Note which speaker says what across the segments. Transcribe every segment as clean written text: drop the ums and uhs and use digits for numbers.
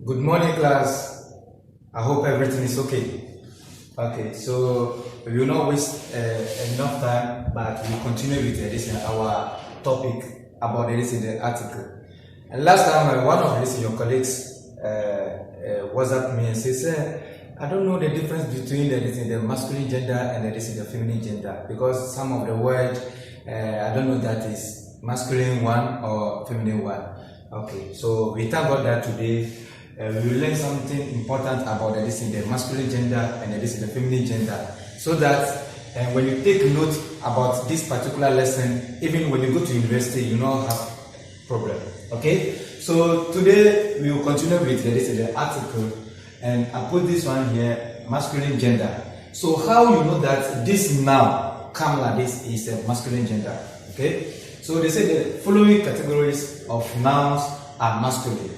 Speaker 1: Good morning, class. I hope everything is okay. Okay, so we will not waste enough time, but we continue with this our topic about this in the article. And last time, one of your colleagues WhatsApp me and says, I don't know the difference between the masculine gender and the feminine gender, because some of the word I don't know that is masculine one or feminine one. Okay, so we thank God that today we will learn something important about the masculine gender and the feminine gender, so that when you take note about this particular lesson, even when you go to university, you don't have problem. Okay, so today we will continue with the article, and I put this one here, masculine gender. So how you know that this noun come like this is a masculine gender? Okay, so they say the following categories of nouns are masculine.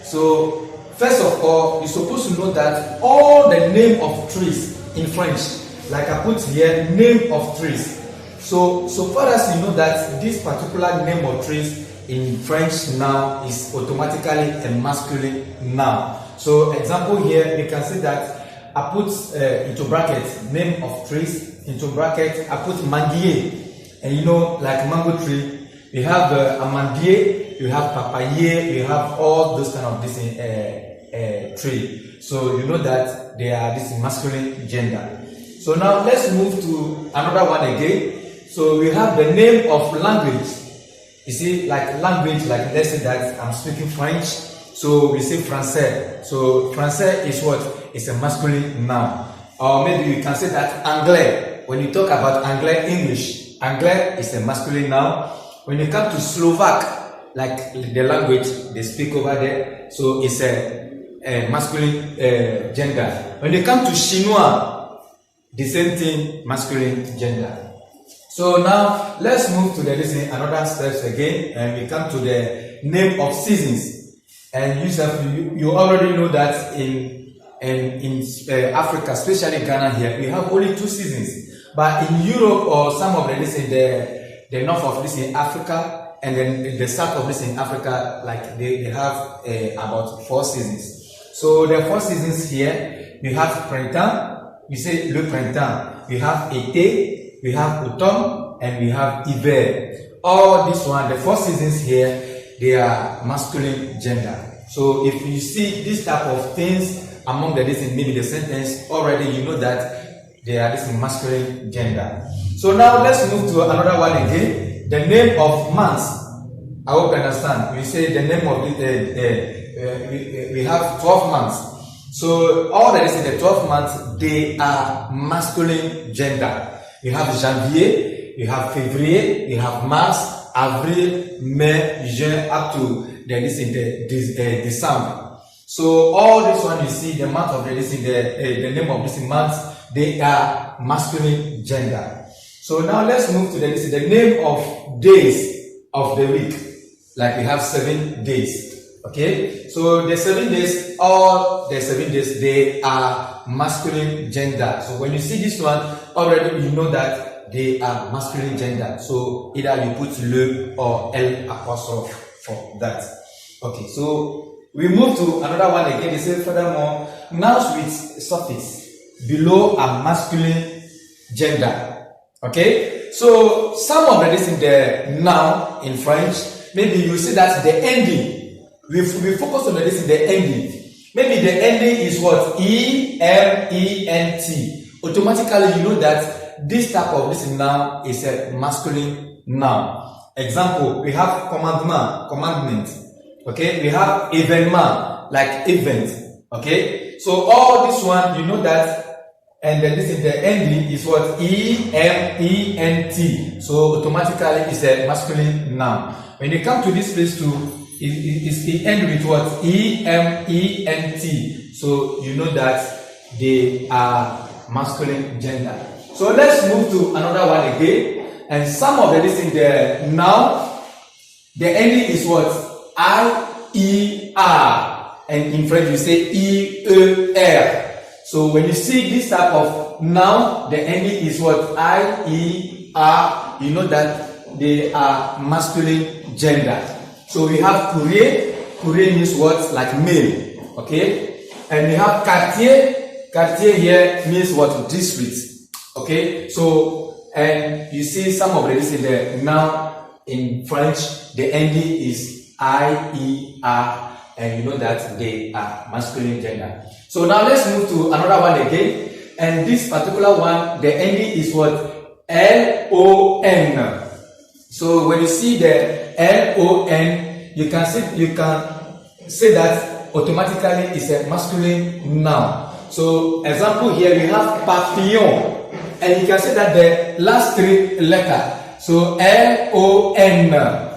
Speaker 1: So first of all, you're supposed to know that all the name of trees in French, like I put here, name of trees. So far as you know that this particular name of trees in French now is automatically a masculine noun. So example here, you can see that I put into brackets name of trees, into bracket I put manguier, and you know, like mango tree, we have amandier, you have papayer, you have all those kind of this tree. So you know that they are this masculine gender. So now let's move to another one again. So we have the name of language. You see, like language, like let's say that I'm speaking French, so we say français. So français is what? It's a masculine noun. Or maybe we can say that anglais. When you talk about anglais, English, anglais is a masculine noun. When you come to Slovak, like the language they speak over there, so it's a masculine gender. When you come to Chinois, the same thing, masculine gender. So now let's move to another steps again, and we come to the name of seasons. And you already know that in Africa, especially Ghana here, we have only 2 seasons. But in Europe or some of the north of Africa, and then the south of Africa, like they have about 4 seasons. So the 4 seasons here, we have printemps, we say le printemps, we have été, we have automne, and we have hiver. All this one, the 4 seasons here, they are masculine gender. So if you see this type of things among maybe the sentence, already you know that they are this masculine gender. So now let's move to another one again. The name of months. I hope you understand. We say the name of we have 12 months. So all the 12 months, they are masculine gender. You have janvier, you have février, you have mars, avril, mai, juin, up to December. So all this one you see, the month of the name of this month, they are masculine gender. So now let's move to the name of days of the week. Like we have 7 days. Okay, so the 7 days, all the 7 days, they are masculine gender. So when you see this one, already you know that they are masculine gender. So either you put le or l apostrophe for that. Okay, so we move to another one again. They say furthermore, nouns with suffix below are masculine gender. Okay, so some of the noun in French, maybe you see that the ending. We focus on the ending. Maybe the ending is what? E-M-E-N-T. Automatically, you know that this type of noun is a masculine noun. Example, we have commandment. Okay, we have événement, like event. Okay, so all this one, you know that, and then the ending is what? E-M-E-N-T. So automatically, it's a masculine noun. When you come to this place too, it ends with what? E-M-E-N-T. So you know that they are masculine gender. So let's move to another one again. And some of the now, the ending is what? I-E-R. And in French you say E-E-R. So when you see this type of noun, the ending is what? I-E-R. You know that they are masculine gender. So we have courrier. Courrier means what? Like mail. Okay, and we have quartier. Quartier here means what? District. Okay, so and you see some of this in the now in French the ending is IER, and you know that they are masculine gender. So now let's move to another one again, and this particular one the ending is what? LON. So when you see the LON, you can say that automatically it's a masculine noun. So example here we have papillon, and you can say that the last three letters, so LON,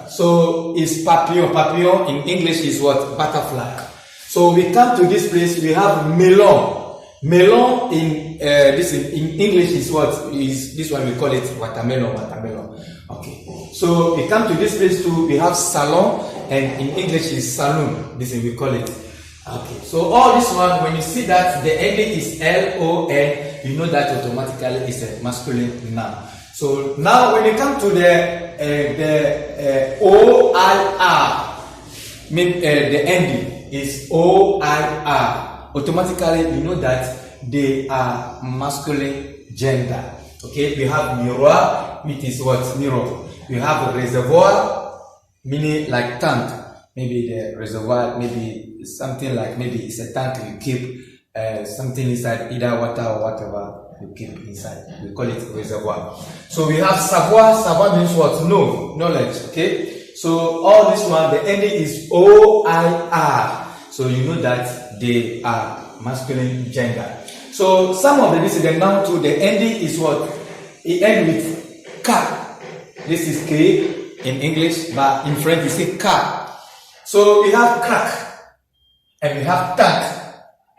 Speaker 1: so it's papillon. Papillon in English is what? Butterfly. So we come to this place, we have melon. Melon in English is what? Is this one we call it watermelon. Watermelon. Okay. So we come to this place too, we have salon, and in English is saloon. This is we call it. Okay, so all this one, when you see that the ending is LON, you know that automatically is a masculine noun. So now when you come to the OIR, the ending is OIR, automatically you know that they are masculine gender. Okay, we have miroir, which is what? Mirror. We have reservoir, meaning like tank. Maybe the reservoir, maybe something like, maybe it's a tank you keep something inside, either water or whatever you keep inside. We call it reservoir. So we have savoir. Savoir means what? Know, knowledge. Okay. So all this one, the ending is OIR. So you know that they are masculine gender. So some of this is the noun too. The ending is what? It ends with ka. This is K in English, but in French we say ka. So we have crack and we have tank.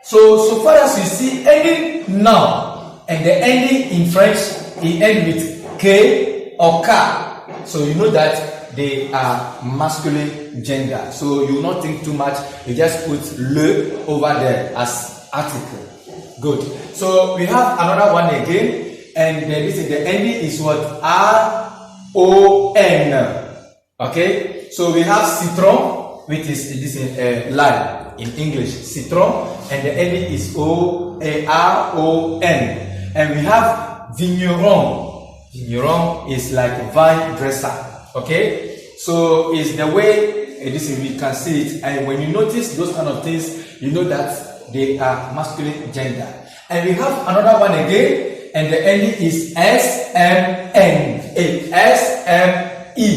Speaker 1: So far as you see any noun and the ending in French it ends with K or K. So you know that they are masculine gender. So you will not think too much. You just put le over there as article. Good. So we have another one again, and the ending is what? RON. Okay. So we have citron, which is lime in English, citron, and the ending is OARON. And we have vigneron. Vigneron is like vine dresser. Okay, so it's the way we can see it, and when you notice those kind of things, you know that they are masculine gender. And we have another one again, and the ending is SMN, SME.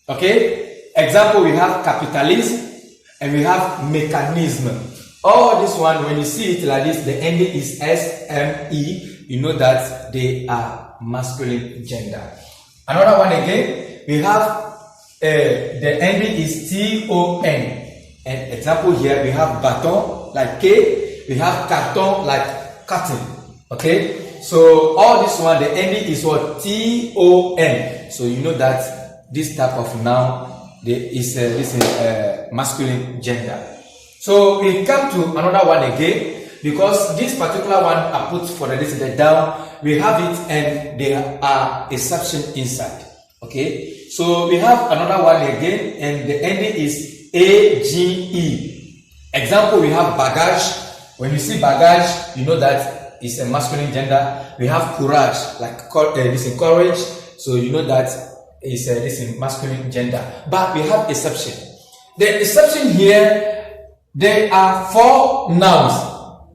Speaker 1: Okay. Example, we have capitalism and we have mechanism. All this one, when you see it like this, the ending is SME, you know that they are masculine gender. Another one again, we have the ending is TON. And example here, we have baton like K, we have carton like cotton. Okay, so all this one, the ending is what? TON. So you know that this type of noun this is masculine gender. So we come to another one again, because this particular one I put for the down, we have it and there are exception inside. Okay, so we have another one again, and the ending is AGE. Example, we have bagage. When you see bagage, you know that it's a masculine gender. We have courage, like this is courage, so you know that this is masculine gender. But we have exception. The exception here, there are 4 nouns.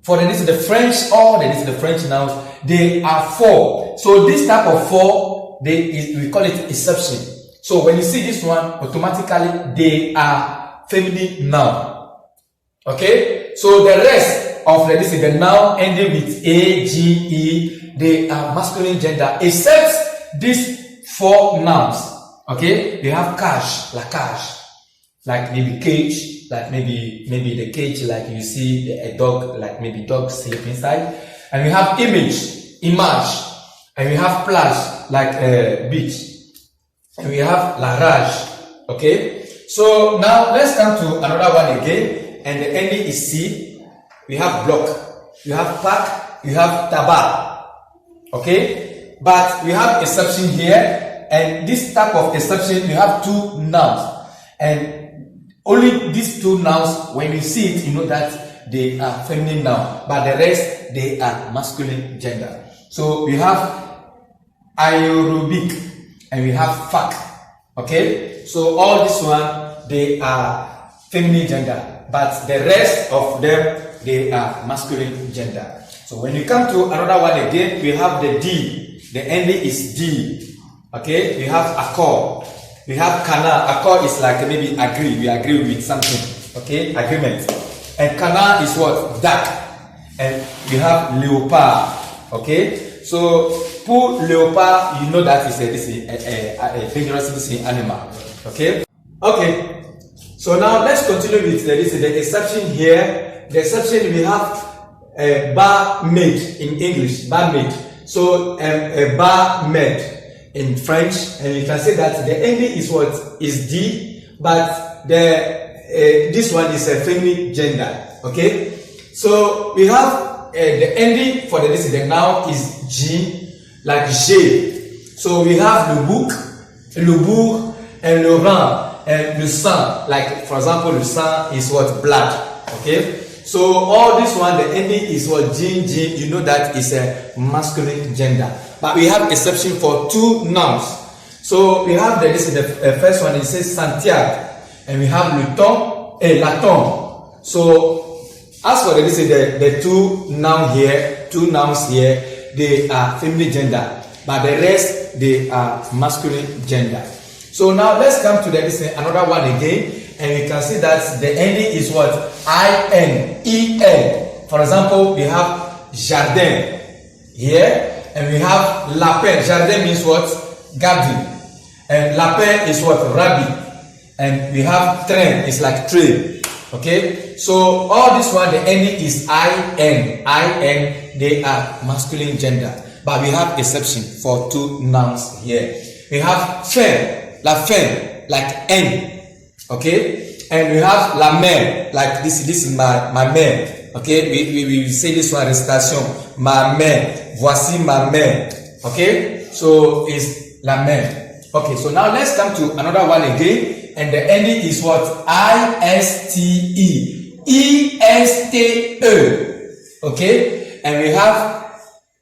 Speaker 1: For this is the French, or this is the French nouns. They are 4. So this type of 4, we call it exception. So when you see this one, automatically they are feminine noun. Okay. So the rest of this is the noun ending with AGE. They are masculine gender, except these 4 nouns. Okay, we have cash, la cage, like maybe cage, like maybe the cage, like you see a dog, like maybe dog sleep inside. And we have image, and we have plage, like beach. And we have la rage. Okay, so now let's come to another one again, and the ending is C. We have block, we have pack, we have tabac. Okay, but we have exception here, and this type of exception we have 2 nouns, and Only these two nouns, when you see it, you know that they are feminine noun, but the rest, they are masculine gender. So we have aerobic and we have fac. Okay, so all this one, they are feminine gender, but the rest of them, they are masculine gender. So when you come to another one again, we have the D. The ending is D. Okay, we have accord. We have kana. Accord is like maybe agree. We agree with something. Okay, agreement. And kana is what? Duck. And we have leopard. Okay, so pour leopard, you know that is a dangerous animal. Okay. Okay. So now let's continue with the exception here. The exception, we have barmaid in English. Barmaid. So a barmaid in French, and you can say that the ending is what? Is D, but this one is a feminine gender. Okay, so we have the ending for the noun is G, like G. So we have le bouc, le bourg, and le rein, and le sang. Like for example, le sang is what? Blood. Okay, so all this one, the ending is what? G. You know that is a masculine gender. But we have exception for two nouns. So we have the first one, it says Santiago, and we have le ton et la ton. So as for the two nouns here, they are feminine gender, but the rest, they are masculine gender. So now let's come to another one again, and we can see that the ending is what? I-N-E-N. For example, we have jardin here. And we have lapin. Jardin means what? Garden. And lapin is what? Rabbit. And we have train. It's like train. Okay. So all this one, the ending is I-N. I-N. They are masculine gender. But we have exception for two nouns here. We have fin. La fin. Like N. Okay. And we have la mère. Like this is my mère. Okay, we say this one recitation. Ma mère. Voici ma mère. Okay, so is la mère. Okay, so now let's come to another one again, and the ending is what? I-S-T-E. E-S-T-E. Okay, and we have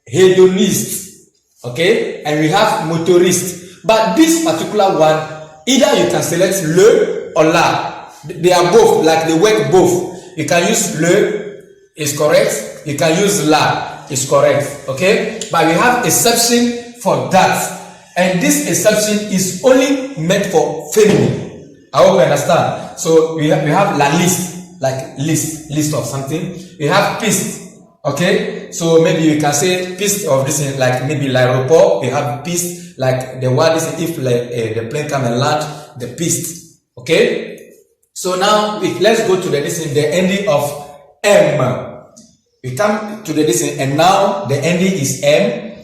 Speaker 1: hedonist. Okay, and we have motorist. But this particular one, either you can select le or la. They are both, like they work both. You can use le, is correct. You can use la, is correct. Okay, but we have exception for that, and this exception is only meant for feminine. I hope you understand. So we have la liste, like list of something. We have piste. Okay, so maybe you can say piste of this, like maybe l'aéroport. We have piste, like the word is if like the plane come and land, the piste. Okay, so now let's go to the ending of M. We come to the listen, and now the ending is M.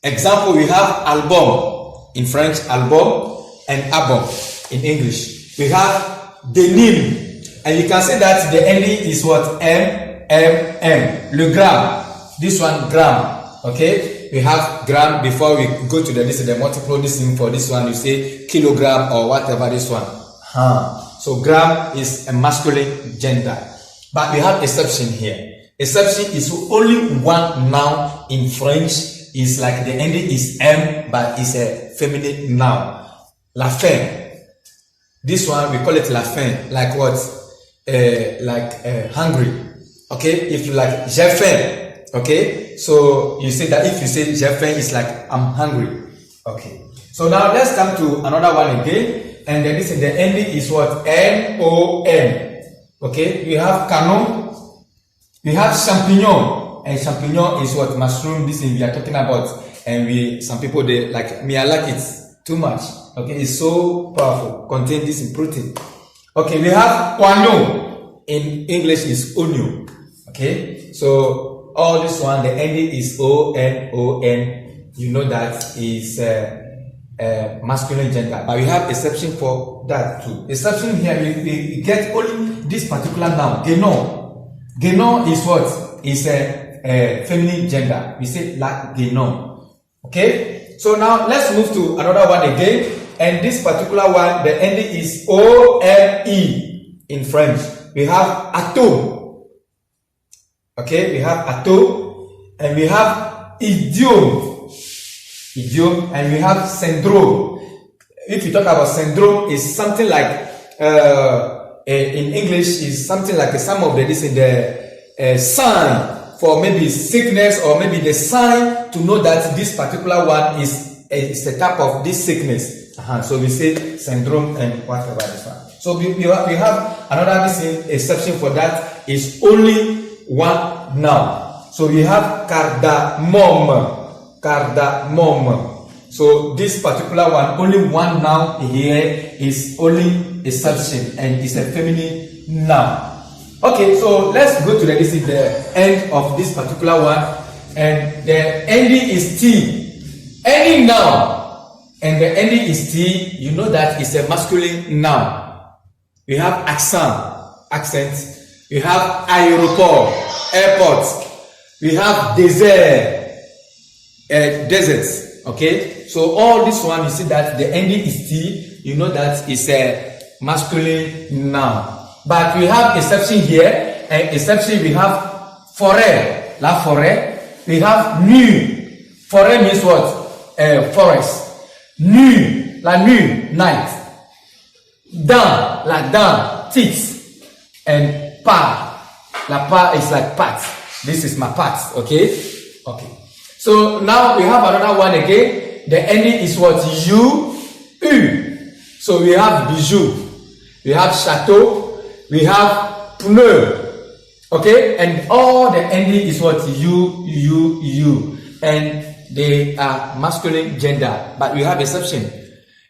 Speaker 1: Example, we have album in French, album, and album in English. We have denim, and you can say that the ending is what? M. Le gram. This one, gram. Okay, we have gram. Before we go to the multiple for this one, you say kilogram or whatever this one. So gram is a masculine gender, but we have exception here. Exception is only one noun in French. Is like the ending is M, but it's a feminine noun. La fin. This one we call it la fin. Like what? Hungry. Okay. If you like j'ai faim. Okay. So you say that if you say j'ai faim, it's like I'm hungry. Okay. So now let's come to another one again, and then the ending is what? N-O-N. Okay. We have canon. We have champignon, and champignon is what? Mushroom. This thing we are talking about, and some people, they like me. I like it too much. Okay, it's so powerful. Contain this in protein. Okay, we have oignon. In English is onion. Okay, so all this one, the ending is O-N-O-N. You know that is masculine gender, but we have exception for that too. Exception here, we get only this particular noun, guénon. Guénon is what? Is a feminine gender. We say la guénon. Okay, so now let's move to another one again, and this particular one, the ending is O-N-E. in French. We have atome. Okay, we have atome, and we have idiome. Idiome, and we have syndrome. If you talk about syndrome, it's something like in English is something like some of this in the sign for maybe sickness, or maybe the sign to know that this particular one is a type of this sickness. So we say syndrome and whatever this one. So we have another exception for that is only one noun. So we have cardamom. Cardamom. So this particular one, only one noun here is only exception, and it's a feminine noun. Okay, so let's go to this is the end of this particular one, and the ending is T. Any noun and the ending is T, you know that it's a masculine noun. We have accent. We have aéroport, airport. We have desert, deserts. Okay, so all this one, you see that the ending is T, you know that it's a masculine noun. But we have exception here, and exception we have forêt, la forêt. We have nu. Forêt means what? Forest. Nu, la nu, night. Dent, la dent, teeth. And pas, la pas is like pat. This is my pat, okay? Okay. So now we have another one again. The ending is what? U. So we have bijou, we have chateau, we have pneu. Okay, and all the ending is what? U. And they are masculine gender, but we have exception.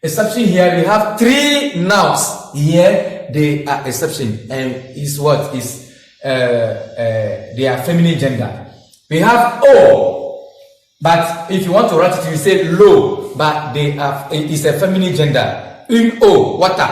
Speaker 1: Exception here, we have three nouns. Here they are exception, and is what is they are feminine gender. We have O, but if you want to write it, you say low, but they are, it is a feminine gender. Une eau, water.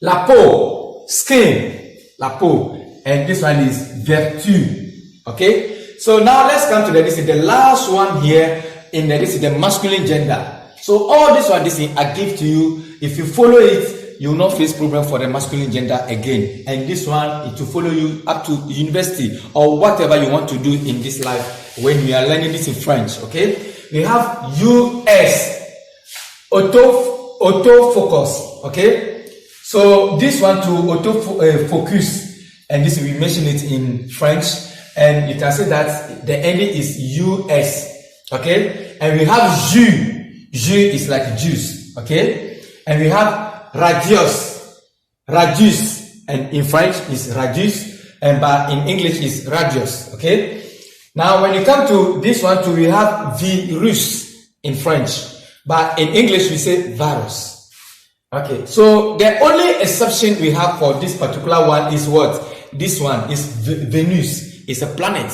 Speaker 1: La peau, skin, la peau, and this one is vertu. Okay, so now let's come to this is the last one here in this is the masculine gender. So all this one, this thing I give to you. If you follow it, you will not face problem for the masculine gender again. And this one, it will follow you up to university or whatever you want to do in this life when you are learning this in French. Okay, we have US, autofocus. Okay, so this one to autofocus, and this we mention it in French, and you can say that the ending is US. Okay, and we have jus. Jus is like juice. Okay, and we have radius, and in French is radius, and but in English is radius. Okay, now when you come to this one too, we have virus in French, but in English we say virus. Okay, so the only exception we have for this particular one is what? This one is Venus. It's a planet.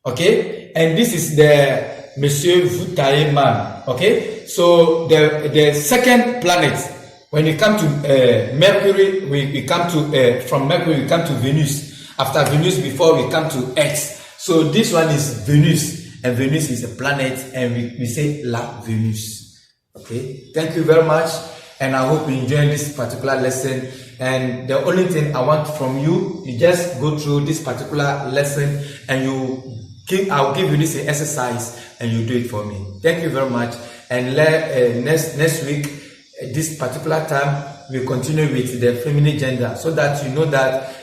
Speaker 1: Okay, and this is the Monsieur Vutaeman. Okay, so the second planet, when you come to Mercury, we come to from Mercury we come to Venus. After Venus, before we come to Earth. So this one is Venus, and Venus is a planet, and we say La Venus. Okay, thank you very much, and I hope you enjoyed this particular lesson. And the only thing I want from you, you just go through this particular lesson, and I'll give you this exercise, and you do it for me. Thank you very much. And next week, this particular time, we'll continue with the feminine gender, so that you know that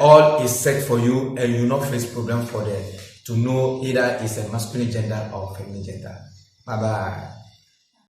Speaker 1: all is set for you, and you will not face problem for them to know either it's a masculine gender or feminine gender. Bye bye.